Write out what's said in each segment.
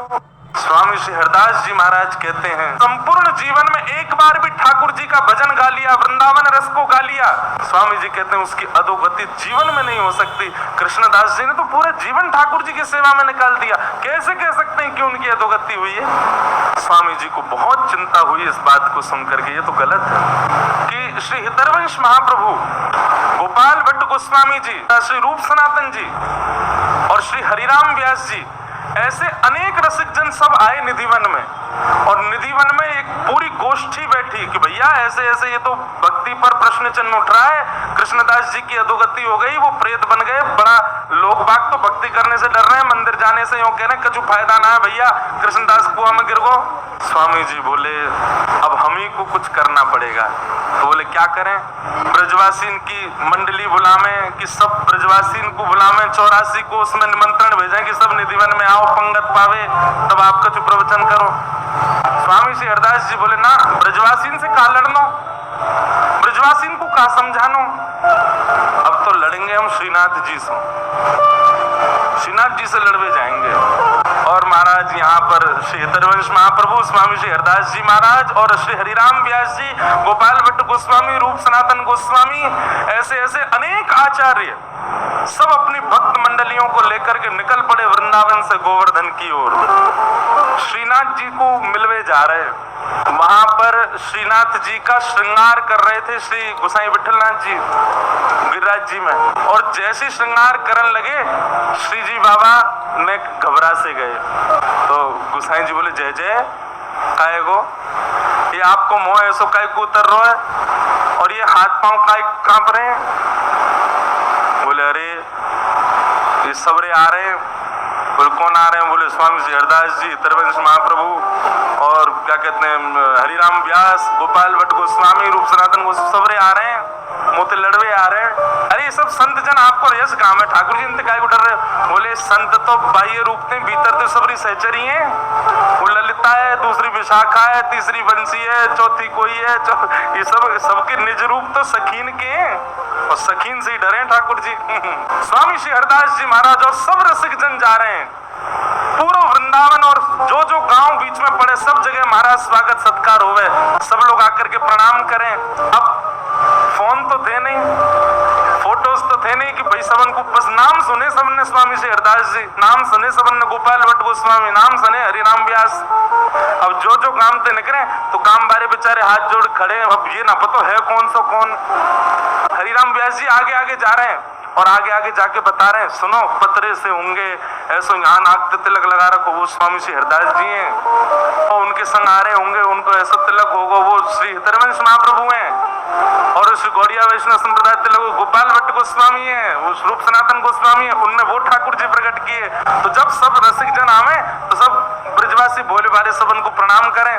वो। स्वामी श्री हरदास जी महाराज कहते हैं, संपूर्ण जीवन में एक बार भी ठाकुर जी का भजन गा लिया, वृंदावन रस को गा लिया, स्वामी जी कहते हैं उसकी अधोगति जीवन में नहीं हो सकती। कृष्णदास जी ने तो पूरा जीवन ठाकुर जी की सेवा में निकाल दिया, कैसे कह सकते हैं कि उनकी अधोगति हुई है? स्वामी जी को बहुत चिंता हुई इस बात को सुनकर के, ये तो गलत है कि श्री हितरवंश महाप्रभु, गोपाल भट्ट गोस्वामी जी, श्री रूप सनातन जी और श्री हरिराम व्यास जी, ऐसे अनेक रसिक जन सब आए निधिवन में, और निधिवन में एक पूरी गोष्ठी बैठी कि भैया ऐसे ऐसे ये तो भक्ति पर प्रश्न चिन्ह उठ रहा है, कृष्णदास जी की अधोगति हो गई, वो प्रेत बन गए, बड़ा लोग बाग तो भक्ति करने से डर रहे हैं, मंदिर जाने से यूं कह रहे हैं, कुछ फायदा ना है भैया, कृष्णदास कुआं में गिर गो। स्वामी जी बोले अब हम ही को कुछ करना पड़ेगा। तो बोले क्या करें? ब्रजवासीन की मंडली बुलावें कि सब ब्रजवासीन को बुलावें, 84 को उसमें निमंत्रण भेजें कि सब निधिवन में आओ, पंगत पावे, तब आपका जो प्रवचन करो। स्वामी श्री हरदास जी बोले ना, ब्रजवासीन से कहा लड़नो, ब्रजवासीन को कहा समझानो, अब तो लड़ेंगे हम श्रीनाथ जी से, श्रीनाथ जी से लड़वे जाएंगे। और महाराज यहाँ पर श्री हितरवंश महाप्रभु, स्वामी श्री हरदास जी महाराज और श्री हरिराम व्यास जी, गोपाल भट्ट गोस्वामी, रूप सनातन गोस्वामी, ऐसे ऐसे अनेक आचार्य सब अपनी भक्त मंडलियों को लेकर के निकल पड़े वृंदावन से गोवर्धन की ओर। श्रीनाथ जी को मिलवे जा रहे, वहां पर श्रीनाथ जी का श्रृंगार कर रहे थे श्री गोसाई विठलनाथ जी गिरिराज जी में, और जैसे श्रृंगार करने लगे श्री जी बाबा ने घबरा से गए। तो गोसाई जी बोले जय जय काय गो, ये आपको मोह ऐसो काय को उतर रहा है और ये हाथ पांव काय कांप रहे हैं? बोले अरे ये सबरे आ रहे हैं। बोले कौन आ रहे हैं? बोले स्वामी श्री हरदास जी, हितरवंश महाप्रभु और क्या कहते हैं हरिराम व्यास, गोपाल भट्ट गोस्वामी, रूप सनातन गोस्वामी, सबरे आ रहे हैं, मोते लड़वे आ रहे हैं। अरे ये सब संत जन आपको यश काम है, ठाकुर जी इनसे काय को डर रहे? बोले संत तो बाह्य रूप थे, भीतर तो सबरी सहचरी है, वो ललिता है, दूसरी विशाखा है, तीसरी बंसी है, चौथी कोई है, ये सब सबके निज रूप तो सखीन के हैं, और सखीन से ही डरे ठाकुर जी। स्वामी श्री हरदास जी महाराज और सब रसिक जन जा रहे हैं, पूरा वृंदावन और जो जो गांव बीच में पड़े सब जगह महाराज स्वागत सत्कार होवे, सब लोग आकर के प्रणाम करें। अब फोन तो थे नहीं, फोटोज तो थे नहीं कि भाई सबन को बस नाम सुने सबने स्वामी श्री हरदास जी, नाम सुने सबन ने गोपाल भट्ट गोस्वामी, नाम सुने हरिराम व्यास। अब जो जो काम ते निकले तो काम बारे बेचारे हाथ जोड़ खड़े, अब ये ना पता है कौन सा कौन। हरिराम व्यास जी आगे आगे जा रहे हैं और आगे आगे जाके बता रहे हैं, सुनो पतरे से होंगे ऐसो यहाँ नाक तिलक लगा रखो, वो स्वामी श्री हरदास जी हैं, और उनके संग आ रहे होंगे, उनको ऐसा तिलक होगा, वो श्री हितरवंश महाप्रभु हैं, और श्री गौड़िया वैष्णव संप्रदाय तिलक गोपाल भट्ट गोस्वामी है, वो रूप सनातन गोस्वामी है, उनमें वो ठाकुर जी प्रकट किए। तो जब सब रसिक जन आवे तो सब ब्रजवासी भोले भाले सब उनको प्रणाम करें।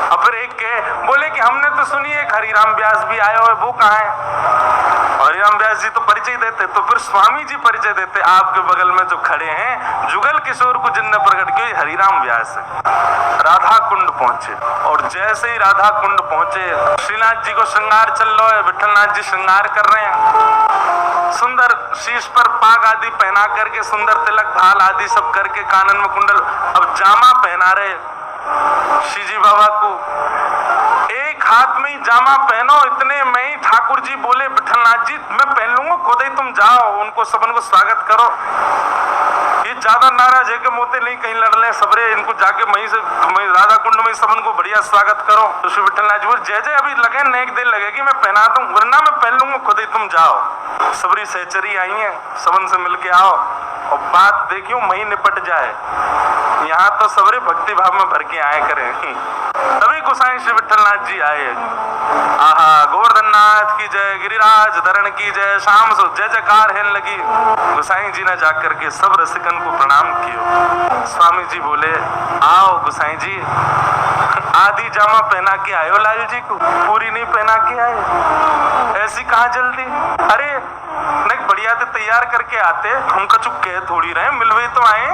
और फिर एक के बोले कि हमने तो सुनी एक हरिराम व्यास भी आए हुए, वो कहाँ है? हरिराम व्यास जी तो परिचय देते, तो फिर स्वामी जी परिचय देते, आपके बगल में जो खड़े हैं जुगल किशोर को जिनने प्रकट किया हरिराम व्यास है। राधा कुंड पहुंचे, और जैसे ही राधा कुंड पहुंचे श्रीनाथ जी को श्रृंगार चल रहा है, विठलनाथ जी श्रृंगार कर रहे हैं, सुंदर शीश पर पाग आदि पहना करके, सुंदर तिलक ढाल आदि सब करके, कानन में कुंडल, अब जामा पहना रहे श्री जी बाबा को, एक हाथ में ही जामा पहनो, इतने में ही ठाकुर जी बोले विठलनाथ जी मैं पहन लूंगा, खुद ही तुम जाओ, उनको सबन को स्वागत करो। ये ज्यादा नाराज है कि मोते नहीं कहीं लड़ ले सबरे, इनको जाके वहीं से राधा कुंड में सबन को बढ़िया स्वागत करो। तो श्री विठलनाथ जी बोले जय जय अभी लगे न एक देर लगेगी, मैं पहना दूं, वरना मैं पहन लूंगा, खुद ही तुम जाओ। सबरी सहचरी आई है, सबन से मिलके आओ और बात देखियो वहीं निपट जाए। यहाँ तो सबरे भक्ति भाव में भर के आए करें। तभी गोसाई श्री विठलनाथ जी आए। आहा गोवर्धन नाथ की जय, गिरिराज धरण की जय, शाम सो जय जयकार है लगी। गोसाई जी ने जाकर के सब रसिकन को प्रणाम किया। स्वामी जी बोले आओ गोसाई जी, आधी जामा पहना के आयो लाल जी को, पूरी नहीं पहना के आए, ऐसी कहाँ जल्दी? अरे नहीं बढ़िया तो तैयार करके आते, हम कछु कह थोड़ी रहे, मिलवे तो आए,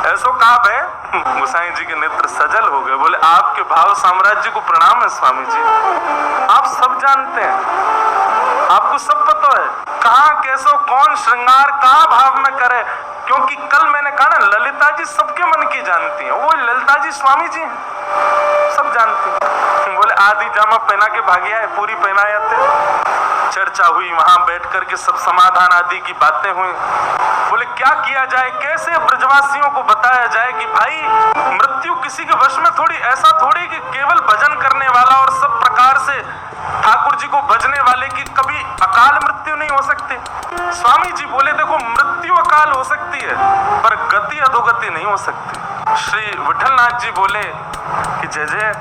ऐसो काब है। गोसाई जी के नेत्र सजल हो गए, बोले आपके भाव साम्राज्य को प्रणाम है स्वामी जी, आप सब जानते हैं, आपको सब पता है कहाँ कैसो कौन श्रृंगार कहाँ भाव में करे, क्योंकि कल मैंने कहा ना, ललिता जी सबके मन की जानती हैं, वो ललिता जी स्वामी जी हैं, सब जानती हैं। बोले आधी जामा पहना के भागिया है, पूरी पहनाया थे। चर्चा हुई, वहां बैठ करके सब समाधान आदि की बातें हुई। बोले क्या किया जाए, कैसे ब्रजवासियों को बताया जाए कि भाई मृत्यु किसी के वश में थोड़ी, ऐसा थोड़ी कि केवल भजन करने वाला और सब प्रकार से ठाकुर जी को भजने वाले की कभी अकाल मृत्यु नहीं हो सकती। स्वामी जी बोले देखो मृत्यु अकाल हो सकती है पर गति अधोगति नहीं हो सकती। श्री विठलनाथ जी बोले कि जय जय,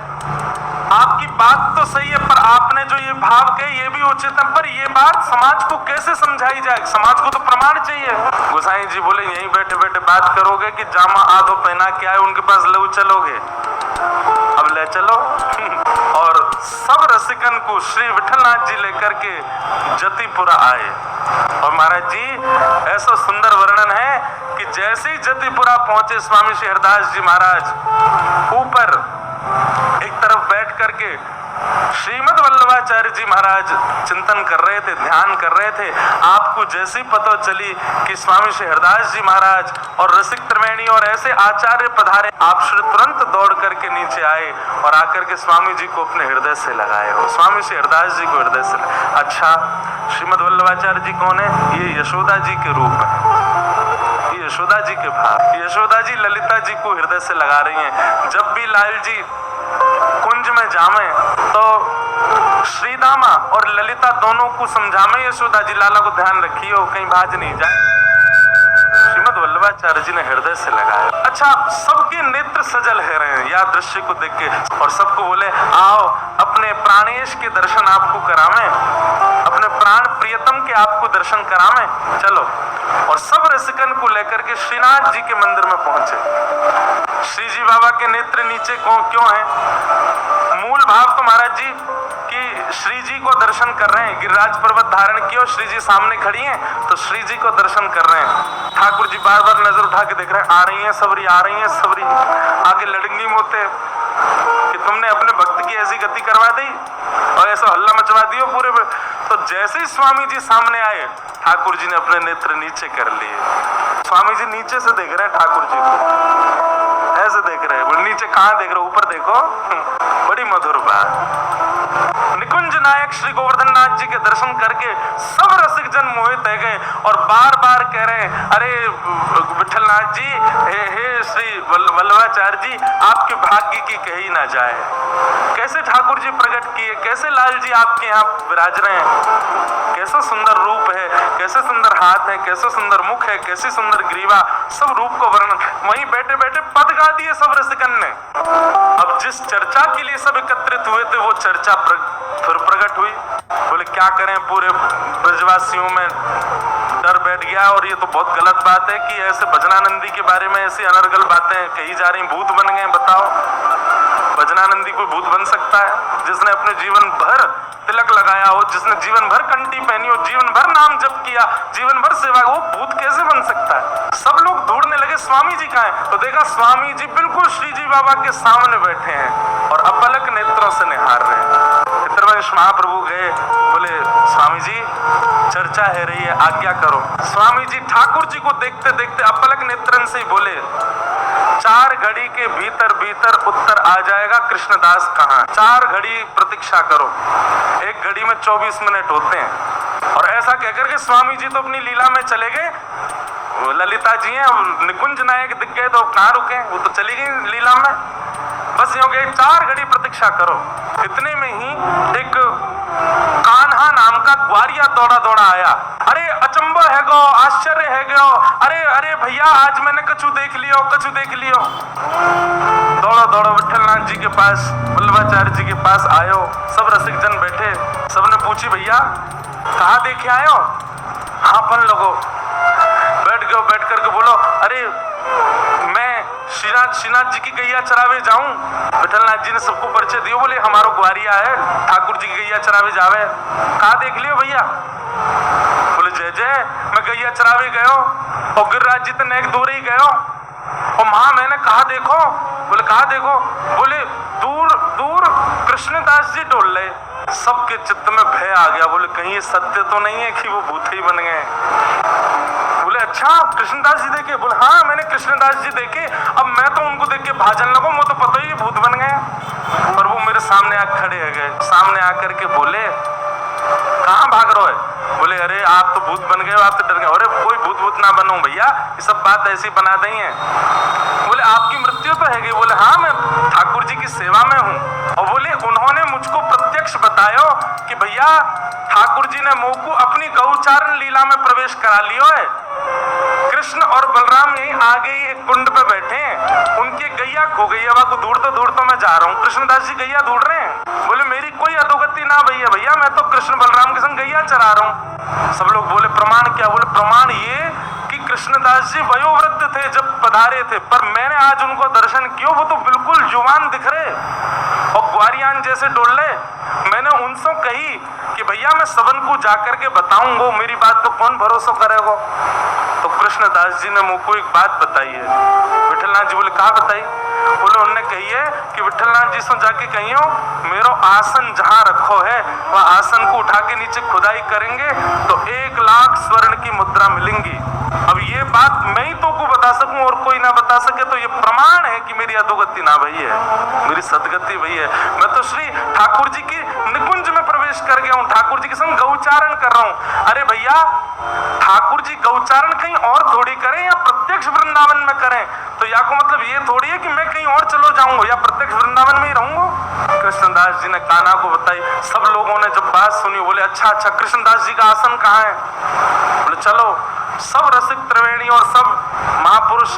आपकी बात तो सही है पर आपने जो ये भाव कहे ये भी उचित है, पर ये बात समाज को कैसे समझाई जाए, समाज को तो प्रमाण चाहिए। गोसाई जी बोले यहीं बैठे बैठे बात करोगे कि जामा आधो पहना के आए उनके पास ले चलोगे, अब ले चलो। और सब रसिकन को श्री विठलनाथ जी लेकर के जतिपुरा आए। और महाराज जी ऐसा सुंदर वर्णन है कि जैसे ही जतिपुरा पहुंचे स्वामी श्री हरदास जी महाराज ऊपर एक तरफ बैठ करके श्रीमद वल्लभाचार्य जी महाराज चिंतन कर रहे थे, ध्यान कर रहे थे। आपको जैसी पता चली कि स्वामी श्री हरदास जी महाराज और रसिक त्रिवेणी और ऐसे आचार्य पधारे, आप श्री तुरंत दौड़ करके नीचे आए और आकर के स्वामी जी को अपने हृदय से लगाए हो। स्वामी श्री हरदास जी को हृदय से अच्छा, श्रीमद वल्लभाचार्य जी कौन है? ये यशोदा जी के रूप है, ये यशोदा जी के भाव। यशोदा जी ललिता जी को हृदय से लगा रही हैं। जब भी लाल जी कुंज में जामे तो श्रीदामा और ललिता दोनों को समझामे, यशोदा जी लाला को ध्यान रखियो कहीं भाज नहीं जाए। श्रीमद वल्लभाचार्य जी ने हृदय से लगाया। अच्छा, सबके नेत्र सजल है रहे हैं या दृश्य को देख के, और सबको बोले आओ अपने प्राणेश के दर्शन आपको करावे, अपने प्राण प्रियतम के आपको दर्शन करावे, चलो। और सब रसिकन को लेकर के श्रीनाथ जी के मंदिर में पहुंचे। श्री जी बाबा के नेत्र नीचे क्यों हैं? मूल भाव तो महाराज जी कि श्री जी को दर्शन कर रहे हैं, गिरिराज पर्वत धारण किया, श्री जी सामने खड़ी हैं तो श्री जी को दर्शन कर रहे हैं। ठाकुर जी बार बार नजर उठा के देख रहे हैं, आ रही हैं सबरी, आ रही हैं सबरी, आगे लड़ंगी मोते कि तुमने अपने भक्त की ऐसी गति करवा दी और ऐसा हल्ला मचवा दियो पूरे। तो जैसे ही स्वामी जी सामने आए, ठाकुर जी ने अपने नेत्र नीचे कर लिए। स्वामी जी नीचे से देख रहे हैं ठाकुर जी को, ऐसे देख रहे हैं। नीचे कहाँ देख रहे हो? ऊपर देखो। बड़ी मधुर बात। निकुंज नायक श्री गोवर्धन नाथ जी के दर्शन करके सब रसिक जन मोहित है गए और बार बार कह रहे हैं, अरे विठलनाथ जी, हे श्री वल्लभाचार्य जी, आपके भाग्य की कही ना जाए। कैसे ठाकुर जी प्रकट किए, कैसे लाल जी आपके यहाँ विराज रहे हैं, कैसा सुंदर रूप है, कैसे सुंदर हाथ है, कैसे सुंदर मुख है, कैसी सुंदर ग्रीवा, सब रूप को वर्णन। वहीं बैठे बैठे पद गा दिए सब रसिकन ने। अब जिस चर्चा के लिए सब एकत्रित हुए थे वो चर्चा फिर प्रकट हुई। बोले क्या करें, पूरे ब्रजवासियों में डर बैठ गया और ये तो बहुत गलत बात है कि ऐसे भजनानंदी के बारे में ऐसी अनर्गल बातें कही जा रही, भूत बन गए। बताओ, भजनानंदी कोई भूत बन सकता है? जिसने अपने जीवन भर तिलक लगाया हो, जिसने जीवन भर कंठी पहनी हो, जीवन भर नाम जप किया, जीवन भर सेवा, वो भूत कैसे बन सकता है? सब लोग ढूंढने लगे स्वामी जी कहाँ हैं, तो देखा स्वामी जी बिल्कुल श्री जी बाबा के सामने बैठे हैं और अपलक नेत्रों से निहार रहे हैं। पितृवंश महाप्रभु गए, बोले स्वामी जी चर्चा है रही है, आज्ञा करो। स्वामी जी ठाकुर जी को देखते देखते अपलक नेत्रन से ही बोले, 4 घड़ी के भीतर भीतर उत्तर आ जाएगा कृष्णदास कहाँ। 4 घड़ी प्रतीक्षा करो, 1 घड़ी में 24 मिनट होते हैं। और ऐसा कहकर के स्वामी जी तो अपनी लीला में चले गए। ललिता जी हैं, निकुंज नायक दिख गए तो कहाँ रुके, वो तो चली गई लीला में। बस यूं गए, 4 घड़ी प्रतीक्षा करो। इतने में ही एक कान्हा नाम का ग्वारिया दौड़ा दौड़ा आया। अरे अचंबा है गो, आश्चर्य है गो, अरे अरे भैया आज मैंने कछु देख लियो, कछु देख लियो। दौड़ो दौड़ो विठलनाथ जी के पास, वल्लभाचार्य जी के पास आयो। सब रसिक जन बैठे, सबने पूछी भैया कहाँ देखे आयो? हाँ अपन लोगो बैठ गए, बैठ करके बोलो, अरे मैं श्रीनाथ जी की गैया चरावे जाऊं। विठलनाथ जी ने सबको परिचय दियो, बोले हमारो ग्वारिया है, ठाकुर जी की गैया चरावे जावे। कहाँ देख लियो भैया? बोले जय जय, मैं गैया चरावे गयो और गिरिराज जी तो नेक दूर ही गयो और माँ मैंने कहा देखो। बोले कहा देखो? बोले दूर दूर कृष्णदास जी डोल रहे। सबके चित्त में भय आ गया। बोले कहीं ये सत्य तो नहीं है कि वो भूत ही बन गए? बोले अच्छा कृष्णदास जी देखे? बोले हाँ मैंने कृष्णदास जी देखे। अब मैं तो उनको देख के भाजन लगो, वो तो पता ही भूत बन गए। पर वो मेरे सामने आ खड़े हो गए, सामने आकर के बोले कहाँ भाग रहे हो? बोले अरे आप तो भूत बन गए, आप तो डर गए। अरे कोई भूत ना बनो भैया, ये सब बात ऐसी बना दी है। बोले आपकी मृत्यु तो है? बोले हाँ मैं ठाकुर जी की सेवा में हूँ। और बोले उन्होंने मुझको प्रत्यक्ष बताया कि भैया ठाकुर जी ने मुझको अपनी गौचारण लीला में प्रवेश करा लियो है। कृष्ण और बलराम यहीं आगे ही एक कुंड पे बैठे हैं, उनकी गैया खो गई है, वहां को ढूंढता मैं जा रहा हूँ। कृष्णदास जी गैया ढूंढ रहे हैं। बोले मेरी कोई अधोगति ना भैया, भैया मैं तो कृष्ण बलराम के संग गैया चरा रहा हूँ। सब लोग बोले प्रमाण क्या? बोले प्रमाण ये कि कृष्णदास जी वयोवृद्ध थे जब पधारे थे, पर मैंने आज उनको दर्शन किया, वो तो बिल्कुल जुवान दिख रहे और ग्वारियान जैसे डोले। मैंने उनसे कही कि भैया मैं सबन को जाकर के बताऊंगा, मेरी बात तो कौन भरोसा करेगा? तो कृष्णदास जी ने मुझको एक बात बताई है। विठलनाथ जी बोले कहा बताई? बोले उन्होंने कही है कि विठलनाथ जी से जाके कहियो मेरो आसन जहां रखो है वह आसन को उठा के नीचे खुदाई करेंगे तो 1 लाख स्वर्ण की मुद्रा मिलेंगी। अब ये बात मैं ही तो को बता सकूं और कोई ना बता सके, तो ये प्रमाण है कि मेरी अधोगति ना भई है, मेरी सदगति भई है। मैं तो श्री ठाकुर जी की निकुंज में प्रवेश कर गया हूँ, ठाकुर जी के संग गौचारण कर रहा हूँ। अरे भैया ठाकुर जी गौचारण कहीं और थोड़ी करें या प्रत्यक्ष वृंदावन में करें, तो या को मतलब ये थोड़ी है कि मैं कहीं और चलो जाऊंगा या प्रत्यक्ष वृंदावन में ही रहूंगा। कृष्णदास जी ने कान्हा को बताई। सब लोगों ने जब बात सुनी बोले अच्छा अच्छा कृष्णदास जी का आसन कहाँ है? बोले चलो। सब रसिक त्रिवेणी और सब महापुरुष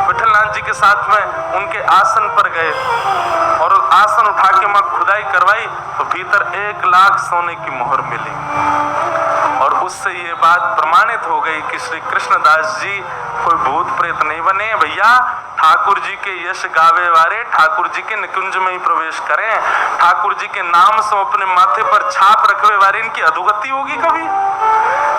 विठलनाथ जी के साथ में उनके आसन पर गए और आसन उठा के मैं खुदाई करवाई तो भीतर 1 लाख सोने की मोहर मिली। और उससे ये बात प्रमाणित हो गई कि श्री कृष्णदास जी कोई भूत प्रेत नहीं बने भैया, ठाकुर जी के यश गावे वारे ठाकुर जी के निकुंज में ही प्रवेश करें, ठाकुर जी के नाम से अपने माथे पर छाप रखवे वारे इनकी अधोगति होगी कभी?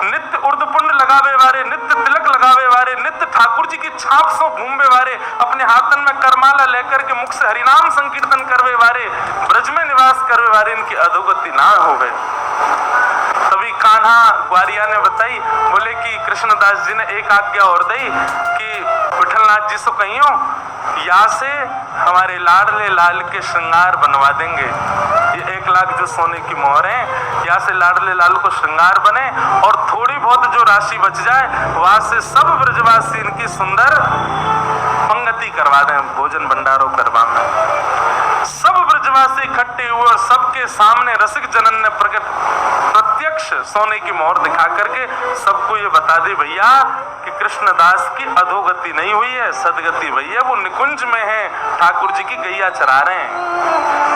नित्य उर्दपुंड लगावे वारे, नित्य तिलक लगावे वारे, नित्य ठाकुर जी की छाप से घूमवे वारे, अपने हाथन में करमाला लेकर के मुख से हरिनाम संकीर्तन करवे वारे, ब्रज में निवास करवे वारे इनकी अधोगति ना होवे। तभी कान्हा ग्वारिया ने बताई, बोले कि कृष्णदास जी ने एक आज्ञा और दी कि विठलनाथ जी से कहियो या से हमारे लाडले लाल के श्रृंगार बनवा देंगे। ये 1 लाख जो सोने की मोहर है यहाँ से लाडले लाल को श्रृंगार बने और थोड़ी बहुत जो राशि बच जाए वहां से सब ब्रजवासी इनकी सुंदर पंगति करवा दें, भोजन भंडारों करवा में। सब ब्रजवासी इकट्ठे हुए और सबके सामने रसिक जनन ने प्रत्यक्ष सोने की मोहर दिखा करके सबको ये बता दी भैया कि कृष्णदास की अधोगति नहीं हुई है, सदगति भैया वो निकुंज में है, ठाकुर जी की गैया चरा रहे हैं।